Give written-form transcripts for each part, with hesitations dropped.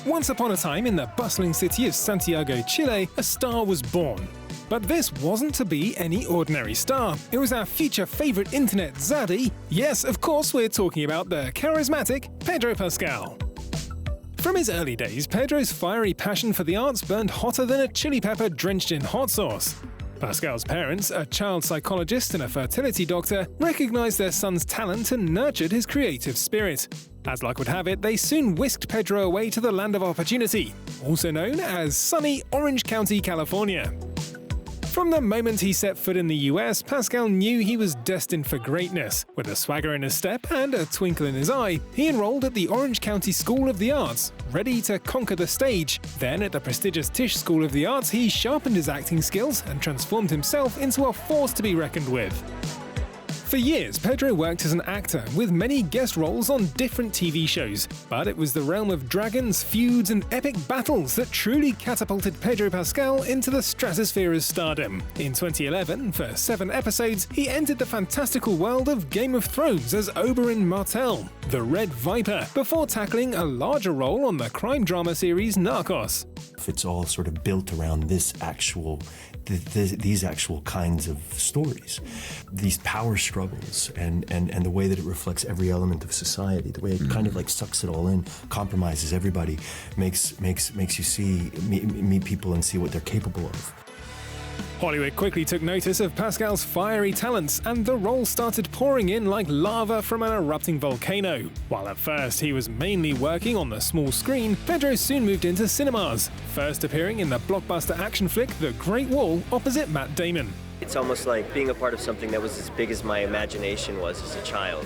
Once upon a time in the bustling city of Santiago, Chile, a star was born. But this wasn't to be any ordinary star. It was our future favorite internet Zaddy. Yes, of course, we're talking about the charismatic Pedro Pascal. From his early days, Pedro's fiery passion for the arts burned hotter than a chili pepper drenched in hot sauce. Pascal's parents, a child psychologist and a fertility doctor, recognized their son's talent and nurtured his creative spirit. As luck would have it, they soon whisked Pedro away to the land of opportunity, also known as sunny Orange County, California. From the moment he set foot in the US, Pascal knew he was destined for greatness. With a swagger in his step and a twinkle in his eye, he enrolled at the Orange County School of the Arts, ready to conquer the stage. Then at the prestigious Tisch School of the Arts, he sharpened his acting skills and transformed himself into a force to be reckoned with. For years, Pedro worked as an actor, with many guest roles on different TV shows. But it was the realm of dragons, feuds, and epic battles that truly catapulted Pedro Pascal into the stratosphere of stardom. In 2011, for 7 episodes, he entered the fantastical world of Game of Thrones as Oberyn Martell, the Red Viper, before tackling a larger role on the crime drama series Naros. It's all sort of built around these actual kinds of stories, these power struggles, and the way that it reflects every element of society, the way it kind of like sucks it all in, compromises everybody, makes you meet people and see what they're capable of. Hollywood quickly took notice of Pascal's fiery talents, and the role started pouring in like lava from an erupting volcano. While at first he was mainly working on the small screen, Pedro soon moved into cinemas, first appearing in the blockbuster action flick The Great Wall opposite Matt Damon. It's almost like being a part of something that was as big as my imagination was as a child.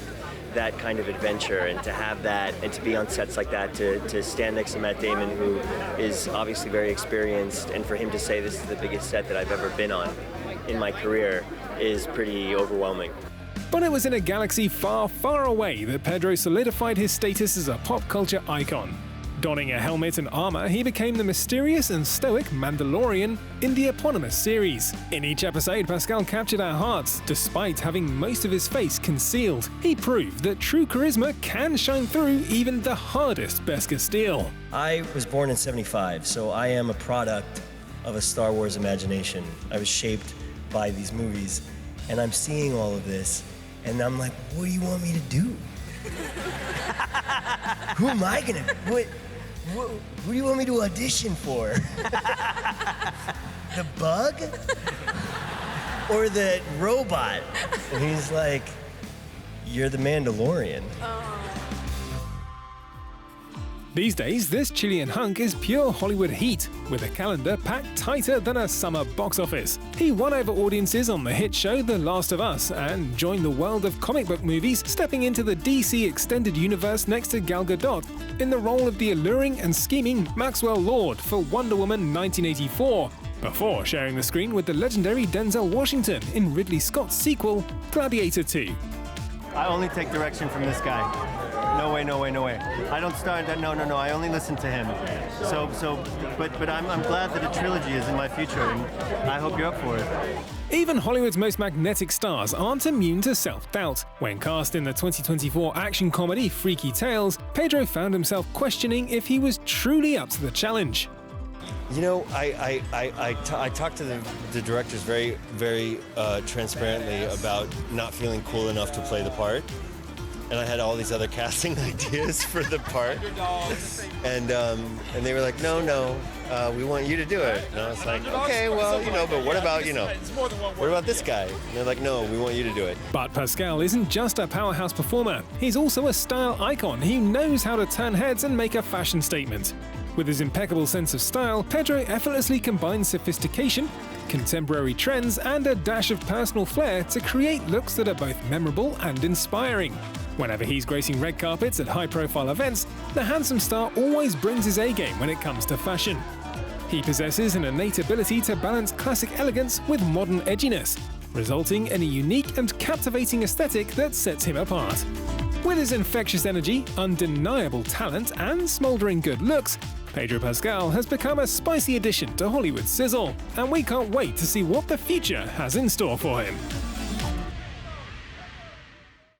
That kind of adventure, and to have that and to be on sets like that, to stand next to Matt Damon, who is obviously very experienced, and for him to say this is the biggest set that I've ever been on in my career is pretty overwhelming. But it was in a galaxy far, far away that Pedro solidified his status as a pop culture icon. Donning a helmet and armor, he became the mysterious and stoic Mandalorian in the eponymous series. In each episode, Pascal captured our hearts, despite having most of his face concealed. He proved that true charisma can shine through even the hardest Beskar steel. I was born in '75, so I am a product of a Star Wars imagination. I was shaped by these movies, and I'm seeing all of this, and I'm like, what do you want me to do? Who am I gonna... Who do you want me to audition for? The bug? Or the robot? And he's like, you're the Mandalorian. These days, this Chilean hunk is pure Hollywood heat, with a calendar packed tighter than a summer box office. He won over audiences on the hit show The Last of Us and joined the world of comic book movies, stepping into the DC extended universe next to Gal Gadot in the role of the alluring and scheming Maxwell Lord for Wonder Woman 1984, before sharing the screen with the legendary Denzel Washington in Ridley Scott's sequel, Gladiator 2. I only take direction from this guy. No way, no way, no way. I don't start that, no, I only listen to him. But I'm glad that a trilogy is in my future, and I hope you're up for it. Even Hollywood's most magnetic stars aren't immune to self-doubt. When cast in the 2024 action comedy Freaky Tales, Pedro found himself questioning if he was truly up to the challenge. You know, I talked to the directors very, very transparently about not feeling cool enough to play the part. And I had all these other casting ideas for the part. And they were like, no, we want you to do it. And I was like, okay, well, but what about, what about this guy? And they're like, no, we want you to do it. But Pascal isn't just a powerhouse performer. He's also a style icon. He knows how to turn heads and make a fashion statement. With his impeccable sense of style, Pedro effortlessly combines sophistication, contemporary trends, and a dash of personal flair to create looks that are both memorable and inspiring. Whenever he's gracing red carpets at high-profile events, the handsome star always brings his A-game when it comes to fashion. He possesses an innate ability to balance classic elegance with modern edginess, resulting in a unique and captivating aesthetic that sets him apart. With his infectious energy, undeniable talent, and smoldering good looks, Pedro Pascal has become a spicy addition to Hollywood's sizzle, and we can't wait to see what the future has in store for him.